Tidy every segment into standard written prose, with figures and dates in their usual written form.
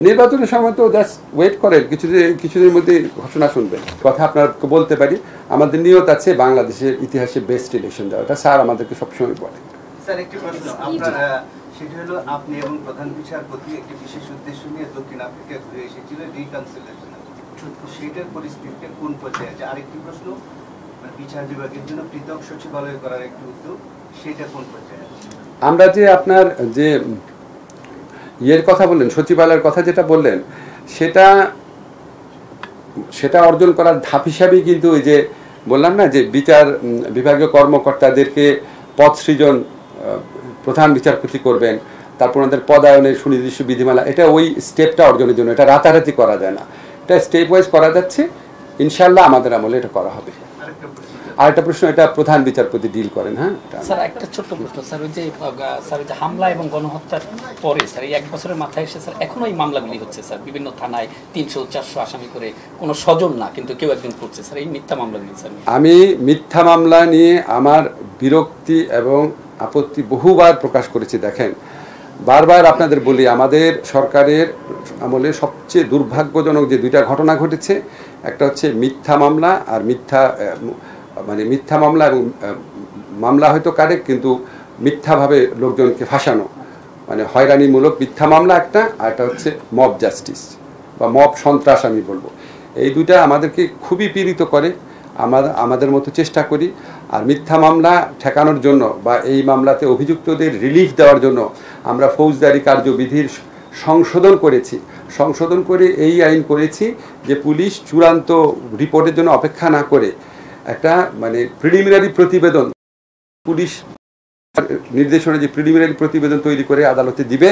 নির্বাচনের সময় তো জাস্ট ওয়েট করেন, কিছুদিনের মধ্যে ঘোষণা শুনবেন। কথা আপনাকে বলতে পারি, আমাদের নিয়ত আছে বাংলাদেশের ইতিহাসে বেস্ট ইলেকশন দেওয়া। এটা স্যার আমাদেরকে সবসময় বলেন। স্যার একটি প্রশ্ন আপনারা, সেটা হলো আপনি এবং প্রধান বিচারপতি একটি বিশেষ উদ্দেশ্য নিয়ে দক্ষিণ আফ্রিকা ঘুরে এসেছিলেন রিকনসিলিয়েশন, সেটার পরিস্থিতিতে কোন পর্যায়ে আছে? আরেকটি প্রশ্ন, বিচার বিভাগের জন্য পৃথক সচিবালয় করার একটি উদ্যোগ, সেটা কোন পর্যায়ে আছে? আমরা যে আপনার যে ইয়ের কথা বললেন, সচিবালয়ের কথা যেটা বললেন, সেটা অর্জন করার ধাপ হিসাবেই কিন্তু ওই যে বললাম না যে বিচার বিভাগীয় কর্মকর্তাদেরকে পদ সৃজন প্রধান বিচারপতি করবেন, তারপর ওনাদের পদায়নের সুনির্দিষ্ট বিধিমালা, এটা ওই স্টেপটা অর্জনের জন্য। এটা রাতারাতি করা যায় না, এটা স্টেপ ওয়াইজ করা যাচ্ছে। ইনশাল্লাহ আমাদের আমলে এটা করা হবে। আর একটা প্রশ্ন, এটা প্রধান বিচারপতি ডিল করেন। হ্যাঁ স্যার, একটা ছোট্ট প্রশ্ন স্যার, ওই যে হামলা এবং গণহত্যার পরে স্যার এই 1 বছরের মাথায় এসে স্যার এখনো এই মামলাগুলি হচ্ছে স্যার, বিভিন্ন থানায় 300-400 আসামি করে, কোনো স্বজন না কিন্তু কেউ একজন করছে স্যার এই মিথ্যা মামলাগুলি। স্যার, আমি মিথ্যা মামলা নিয়ে আমার বিরক্তি এবং আপত্তি বহুবার প্রকাশ করেছি। দেখেন, বারবার আপনাদের বলি, আমাদের সরকারের আমলে সবচেয়ে দুর্ভাগ্যজনক যে 2টা ঘটনা ঘটেছে, একটা হচ্ছে মিথ্যা মামলা আর মিথ্যা মামলা এবং মামলা হয়তো কারেক্ট কিন্তু মিথ্যাভাবে লোকজনকে ফাঁসানো, মানে হয়রানিমূলক মিথ্যা মামলা একটা, আর একটা হচ্ছে মব জাস্টিস বা মব সন্ত্রাস আমি বলবো। এই 2টা আমাদেরকে খুবই পীড়িত করে। আমাদের মতো চেষ্টা করি। আর মিথ্যা মামলা ঠেকানোর জন্য বা এই মামলাতে অভিযুক্তদের রিলিফ দেওয়ার জন্য আমরা ফৌজদারি কার্যবিধির সংশোধন করে এই আইন করেছি যে পুলিশ চূড়ান্ত রিপোর্টের জন্য অপেক্ষা না করে একটা মানে প্রিলিমিনারি প্রতিবেদন, পুলিশ নির্দেশনা যে প্রিলিমিনারি প্রতিবেদন তৈরি করে আদালতে দিবে।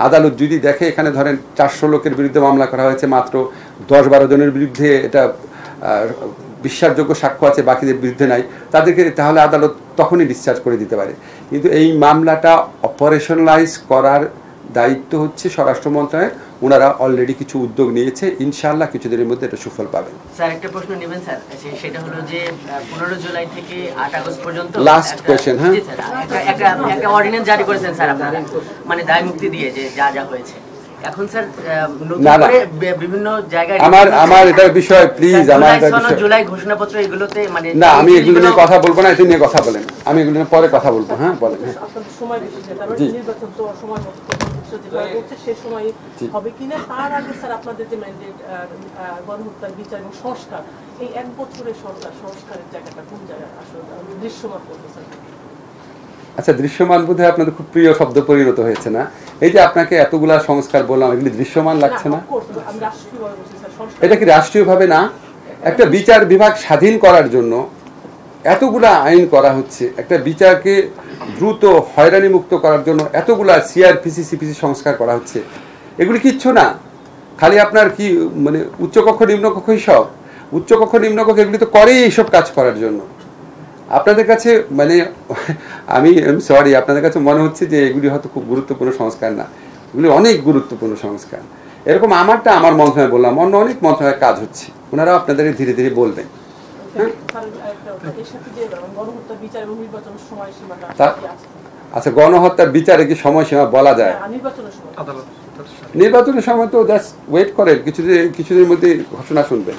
আদালত যদি দেখে এখানে ধরেন 400 লোকের বিরুদ্ধে মামলা করা হয়েছে, মাত্র 10-12 জনের বিরুদ্ধে এটা বিশ্বাসযোগ্য সাক্ষ্য আছে, বাকিদের বিরুদ্ধে নাই, তাদেরকে তাহলে আদালত তখনই ডিসচার্জ করে দিতে পারে। কিন্তু এই মামলাটা অপারেশনালাইজ করার দায়িত্ব হচ্ছে স্বরাষ্ট্র মন্ত্রণালয়ের। ওনারা অলরেডি কিছু উদ্যোগ নিয়েছে, ইনশাআল্লাহ কিছুদিনের মধ্যে এটা সুফল পাবেন। স্যার, একটা প্রশ্ন নেবেন স্যার, সেটা হলো যে 15 জুলাই থেকে 8 আগস্ট পর্যন্ত লাস্ট কোশ্চেন। হ্যাঁ, একটা অর্ডিন্যান্স জারি করেছেন স্যার আপনারা, মানে দায় মুক্তি দিয়ে যে যা হয়েছে। এখন স্যার নতুন করে বিভিন্ন জায়গায় আমার এটা বিষয় প্লিজ, আমার এটা বিষয় জুলাই ঘোষণাপত্র এগুলোতে মানে না, আমি এগুলো নিয়ে কথা বলবো না, এটা নিয়ে কথা বলেন, আমি এগুলো নিয়ে পরে কথা বলবো। হ্যাঁ বলেন। আপনাদের সময় বেশি, কারণ নির্বাচন তো সময় মতো যেটা হচ্ছে সেই সময় হবে কিনা, তার আগে স্যার আপনাদের যে ম্যান্ডেট গণহত্যার বিচার এবং সংস্কার, এই 1 বছরের সংস্কারের জায়গাটা কোন জায়গায় আসলে দৃশ্যমান করবে স্যার? আচ্ছা, দৃশ্যমান বোধহয় আপনাদের খুব প্রিয় শব্দ পরিণত হয়েছে না? এই যে আপনাকে এতগুলা সংস্কার বললাম, এগুলি দৃশ্যমান লাগছে না? এটা কি রাষ্ট্রীয়ভাবে না? একটা বিচার বিভাগ স্বাধীন করার জন্য এতগুলা আইন করা হচ্ছে, একটা বিচারকে দ্রুত হয়রানি মুক্ত করার জন্য এতগুলা সিআরপিসি সিপিসি সংস্কার করা হচ্ছে। এগুলি কিচ্ছু না, খালি আপনার কি মানে উচ্চকক্ষ নিম্নকক্ষ, সব উচ্চকক্ষ নিম্নকক্ষ এগুলি তো করেই এইসব কাজ করার জন্য। আপনাদের কাছে মানে আমি সরি, আপনাদের কাছে মনে হচ্ছে যে এগুলি হয়তো খুব গুরুত্বপূর্ণ সংস্কার না, এগুলি অনেক গুরুত্বপূর্ণ সংস্কার। এরকম আমারটা আমার মন্ত্রণালয় বললাম, অন্য অনেক মন্ত্রণালয়ের কাজ হচ্ছে, ওনারা আপনাদের ধীরে ধীরে বলবেন। আচ্ছা, গণহত্যার বিচারে কি সময়সীমা বলা যায়? নির্বাচনের সময় তো জাস্ট ওয়েট করেন, কিছুদিনের মধ্যে ঘোষণা শুনবেন।